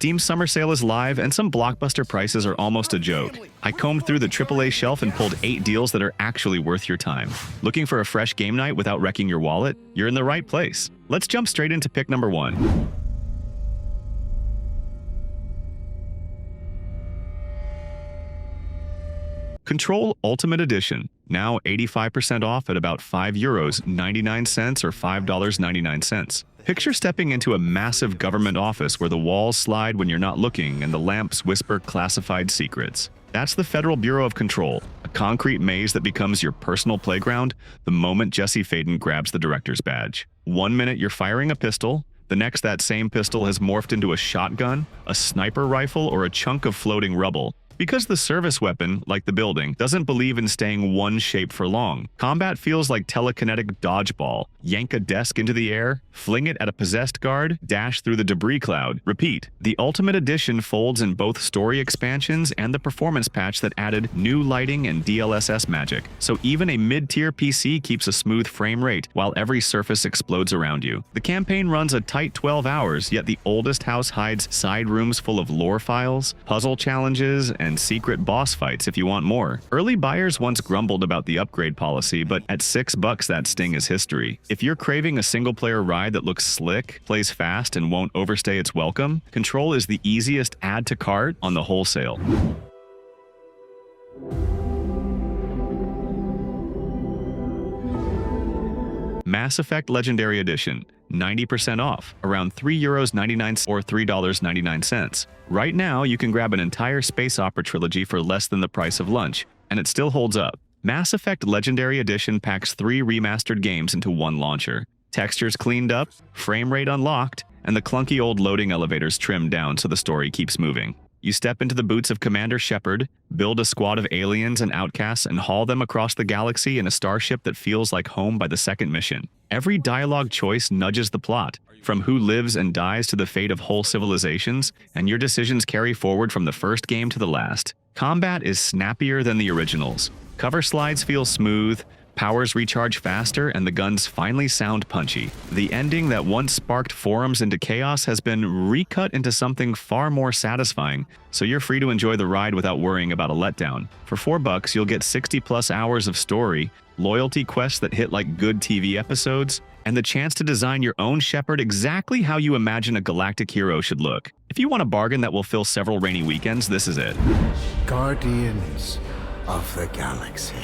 Steam's summer sale is live, and some blockbuster prices are almost a joke. I combed through the AAA shelf and pulled 8 deals that are actually worth your time. Looking for a fresh game night without wrecking your wallet? You're in the right place. Let's jump straight into pick number 1. Control Ultimate Edition, now 85% off at about €5.99 or $5.99. Picture stepping into a massive government office where the walls slide when you're not looking and the lamps whisper classified secrets. That's the Federal Bureau of Control, a concrete maze that becomes your personal playground the moment Jesse Faden grabs the director's badge. 1 minute you're firing a pistol, the next that same pistol has morphed into a shotgun, a sniper rifle, or a chunk of floating rubble. Because the service weapon, like the building, doesn't believe in staying one shape for long, combat feels like telekinetic dodgeball. Yank a desk into the air, fling it at a possessed guard, dash through the debris cloud. Repeat. The Ultimate Edition folds in both story expansions and the performance patch that added new lighting and DLSS magic, so even a mid-tier PC keeps a smooth frame rate while every surface explodes around you. The campaign runs a tight 12 hours, yet the oldest house hides side rooms full of lore files, puzzle challenges, and secret boss fights if you want more. Early buyers once grumbled about the upgrade policy, but at $6 that sting is history. If you're craving a single-player ride that looks slick, plays fast, and won't overstay its welcome, Control is the easiest add to cart on the wholesale. Mass Effect Legendary Edition, 90% off, around €3.99 or $3.99. Right now, you can grab an entire space opera trilogy for less than the price of lunch, and it still holds up. Mass Effect Legendary Edition packs 3 remastered games into one launcher. Textures cleaned up, frame rate unlocked, and the clunky old loading elevators trimmed down so the story keeps moving. You step into the boots of Commander Shepard, build a squad of aliens and outcasts, and haul them across the galaxy in a starship that feels like home by the second mission. Every dialogue choice nudges the plot, from who lives and dies to the fate of whole civilizations, and your decisions carry forward from the first game to the last. Combat is snappier than the originals. Cover slides feel smooth, powers recharge faster, and the guns finally sound punchy. The ending that once sparked forums into chaos has been recut into something far more satisfying, so you're free to enjoy the ride without worrying about a letdown. For $4, you'll get 60+ hours of story, loyalty quests that hit like good TV episodes, and the chance to design your own Shepard exactly how you imagine a galactic hero should look. If you want a bargain that will fill several rainy weekends, this is it. Guardians of the Galaxy.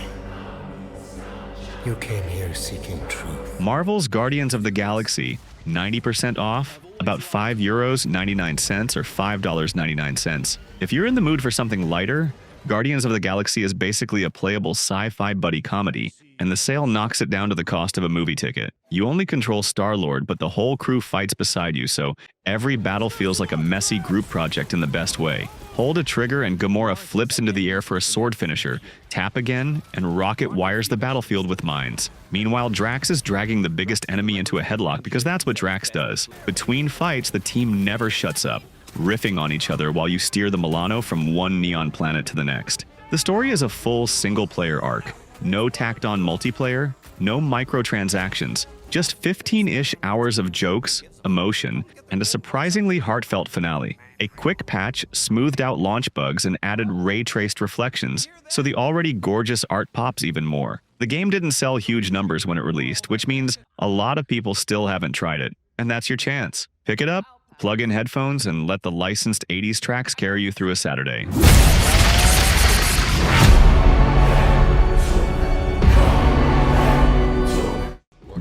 You came here seeking truth. Marvel's Guardians of the Galaxy, 90% off, about €5.99 or $5.99. If you're in the mood for something lighter, Guardians of the Galaxy is basically a playable sci-fi buddy comedy, and the sale knocks it down to the cost of a movie ticket. You only control Star-Lord, but the whole crew fights beside you, so every battle feels like a messy group project in the best way. Hold a trigger and Gamora flips into the air for a sword finisher, tap again, and Rocket wires the battlefield with mines. Meanwhile, Drax is dragging the biggest enemy into a headlock because that's what Drax does. Between fights, the team never shuts up, riffing on each other while you steer the Milano from one neon planet to the next. The story is a full single-player arc. No tacked-on multiplayer, no microtransactions, just 15-ish hours of jokes, emotion, and a surprisingly heartfelt finale. A quick patch smoothed out launch bugs and added ray-traced reflections, so the already gorgeous art pops even more. The game didn't sell huge numbers when it released, which means a lot of people still haven't tried it, and that's your chance. Pick it up, plug in headphones, and let the licensed 80s tracks carry you through a Saturday.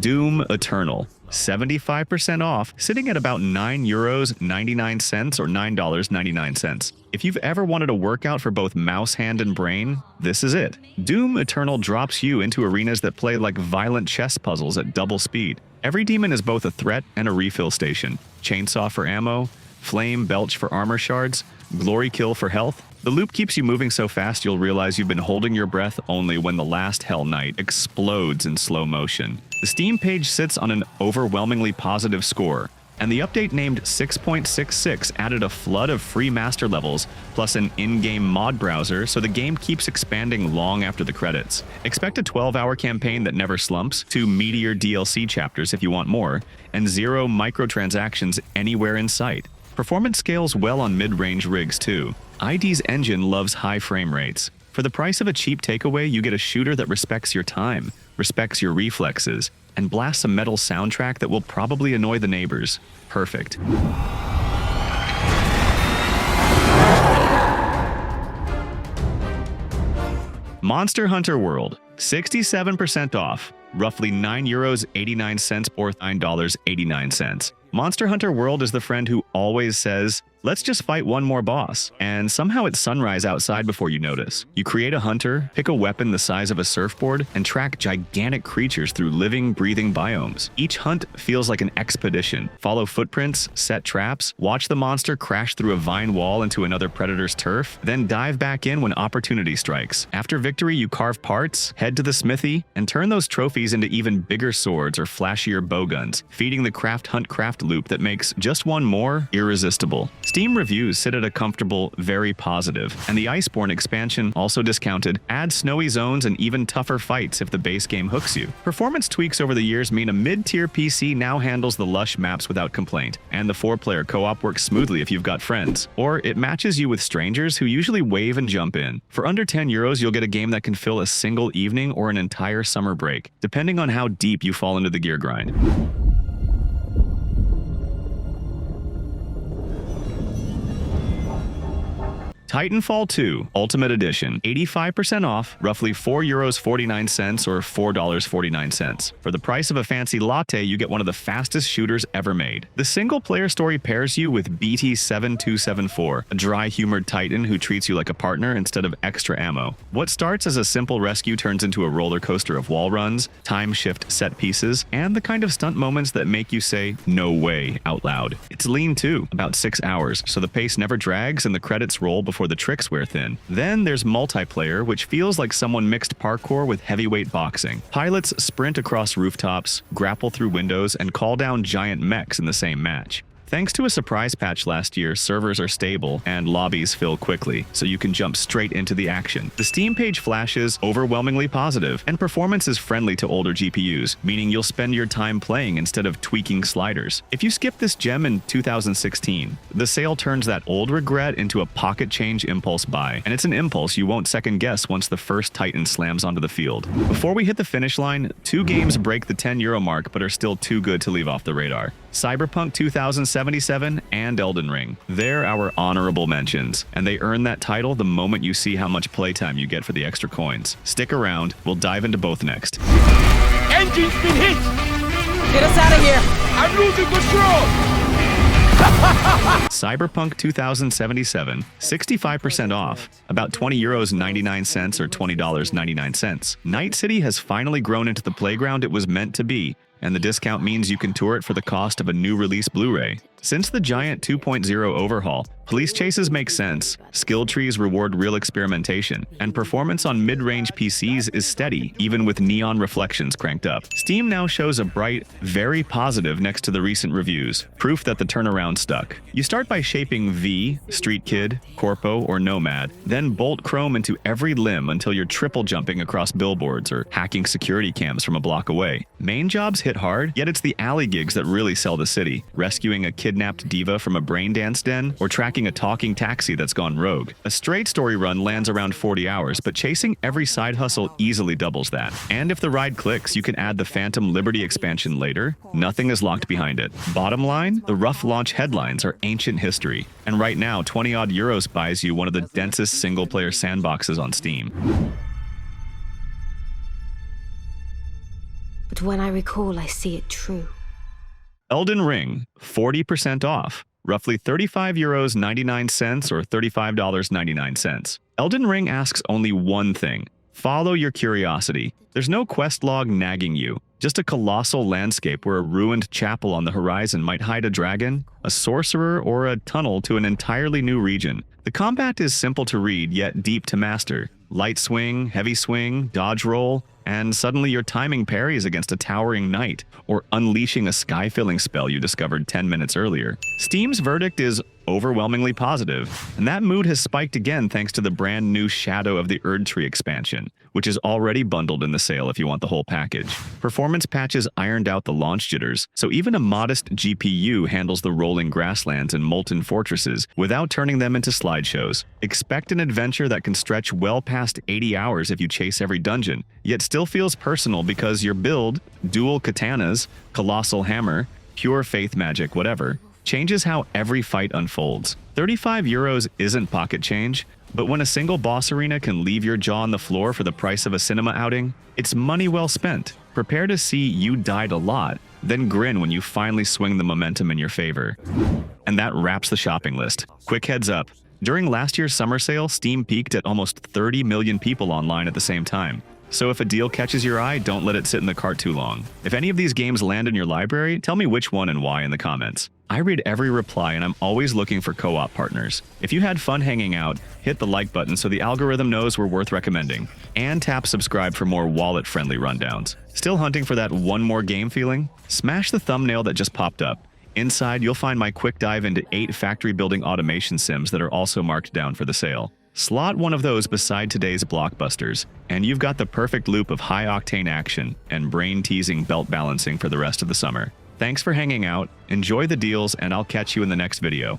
Doom Eternal, 75% off, sitting at about €9.99 or $9.99. If you've ever wanted a workout for both mouse, hand, and brain, this is it. Doom Eternal drops you into arenas that play like violent chess puzzles at double speed. Every demon is both a threat and a refill station. Chainsaw for ammo, flame belch for armor shards, glory kill for health. The loop keeps you moving so fast you'll realize you've been holding your breath only when the last Hell Knight explodes in slow motion. The Steam page sits on an overwhelmingly positive score, and the update named 6.66 added a flood of free master levels, plus an in-game mod browser, so the game keeps expanding long after the credits. Expect a 12-hour campaign that never slumps, 2 meatier DLC chapters if you want more, and 0 microtransactions anywhere in sight. Performance scales well on mid-range rigs too. ID's engine loves high frame rates. For the price of a cheap takeaway, you get a shooter that respects your time, respects your reflexes, and blasts a metal soundtrack that will probably annoy the neighbors. Perfect. Monster Hunter World, 67% off, roughly €9.89 or $9.89. Monster Hunter World is the friend who always says, "Let's just fight one more boss," and somehow it's sunrise outside before you notice. You create a hunter, pick a weapon the size of a surfboard, and track gigantic creatures through living, breathing biomes. Each hunt feels like an expedition. Follow footprints, set traps, watch the monster crash through a vine wall into another predator's turf, then dive back in when opportunity strikes. After victory, you carve parts, head to the smithy, and turn those trophies into even bigger swords or flashier bowguns, feeding the craft hunt craft loop that makes just one more irresistible. Steam reviews sit at a comfortable, very positive, and the Iceborne expansion, also discounted, adds snowy zones and even tougher fights if the base game hooks you. Performance tweaks over the years mean a mid-tier PC now handles the lush maps without complaint, and the 4-player co-op works smoothly if you've got friends. Or it matches you with strangers who usually wave and jump in. For under €10, you'll get a game that can fill a single evening or an entire summer break, depending on how deep you fall into the gear grind. Titanfall 2 Ultimate Edition, 85% off, roughly €4.49 or $4.49. For the price of a fancy latte, you get one of the fastest shooters ever made. The single-player story pairs you with BT-7274, a dry-humored Titan who treats you like a partner instead of extra ammo. What starts as a simple rescue turns into a roller coaster of wall runs, time-shift set pieces, and the kind of stunt moments that make you say, "No way," out loud. It's lean too, about 6 hours, so the pace never drags and the credits roll before the tricks wear thin. Then there's multiplayer, which feels like someone mixed parkour with heavyweight boxing. Pilots sprint across rooftops, grapple through windows, and call down giant mechs in the same match. Thanks to a surprise patch last year, servers are stable and lobbies fill quickly, so you can jump straight into the action. The Steam page flashes overwhelmingly positive, and performance is friendly to older GPUs, meaning you'll spend your time playing instead of tweaking sliders. If you skip this gem in 2016, the sale turns that old regret into a pocket change impulse buy, and it's an impulse you won't second guess once the first Titan slams onto the field. Before we hit the finish line, 2 games break the €10 mark but are still too good to leave off the radar. Cyberpunk 2077 and Elden Ring. They're our honorable mentions, and they earn that title the moment you see how much playtime you get for the extra coins. Stick around, we'll dive into both next. Engine's been hit! Get us out of here! I'm losing control! Cyberpunk 2077, 65% off, about €20.99 or $20.99. Night City has finally grown into the playground it was meant to be, and the discount means you can tour it for the cost of a new release Blu-ray. Since the giant 2.0 overhaul, police chases make sense, skill trees reward real experimentation, and performance on mid-range PCs is steady, even with neon reflections cranked up. Steam now shows a bright, very positive next to the recent reviews, proof that the turnaround stuck. You start by shaping V, Street Kid, Corpo, or Nomad, then bolt chrome into every limb until you're triple jumping across billboards or hacking security cams from a block away. Main jobs hit hard, yet it's the alley gigs that really sell the city, rescuing a kidnapped diva from a braindance den, or tracking a talking taxi that's gone rogue. A straight story run lands around 40 hours, but chasing every side hustle easily doubles that. And if the ride clicks, you can add the Phantom Liberty expansion later. Nothing is locked behind it. Bottom line, the rough launch headlines are ancient history, and right now, €20 odd buys you one of the densest single-player sandboxes on Steam. But when I recall, I see it true. Elden Ring, 40% off, roughly €35.99 or $35.99. Elden Ring asks only one thing: follow your curiosity. There's no quest log nagging you, just a colossal landscape where a ruined chapel on the horizon might hide a dragon, a sorcerer, or a tunnel to an entirely new region. The combat is simple to read, yet deep to master. Light swing, heavy swing, dodge roll, and suddenly you're timing parries against a towering knight, or unleashing a sky-filling spell you discovered 10 minutes earlier. Steam's verdict is overwhelmingly positive, and that mood has spiked again thanks to the brand new Shadow of the Erdtree expansion, which is already bundled in the sale if you want the whole package. Performance patches ironed out the launch jitters, so even a modest GPU handles the rolling grasslands and molten fortresses without turning them into slideshows. Expect an adventure that can stretch well past 80 hours if you chase every dungeon, yet still feels personal because your build, dual katanas, colossal hammer, pure faith magic, whatever, changes how every fight unfolds. 35 euros isn't pocket change, but when a single boss arena can leave your jaw on the floor for the price of a cinema outing, it's money well spent. Prepare to see you died a lot, then grin when you finally swing the momentum in your favor. And that wraps the shopping list. Quick heads up, during last year's summer sale, Steam peaked at almost 30 million people online at the same time. So if a deal catches your eye, don't let it sit in the cart too long. If any of these games land in your library, tell me which one and why in the comments. I read every reply and I'm always looking for co-op partners. If you had fun hanging out, hit the like button so the algorithm knows we're worth recommending. And tap subscribe for more wallet-friendly rundowns. Still hunting for that one more game feeling? Smash the thumbnail that just popped up. Inside, you'll find my quick dive into 8 factory building automation sims that are also marked down for the sale. Slot one of those beside today's blockbusters, and you've got the perfect loop of high-octane action and brain-teasing belt balancing for the rest of the summer. Thanks for hanging out, enjoy the deals, and I'll catch you in the next video.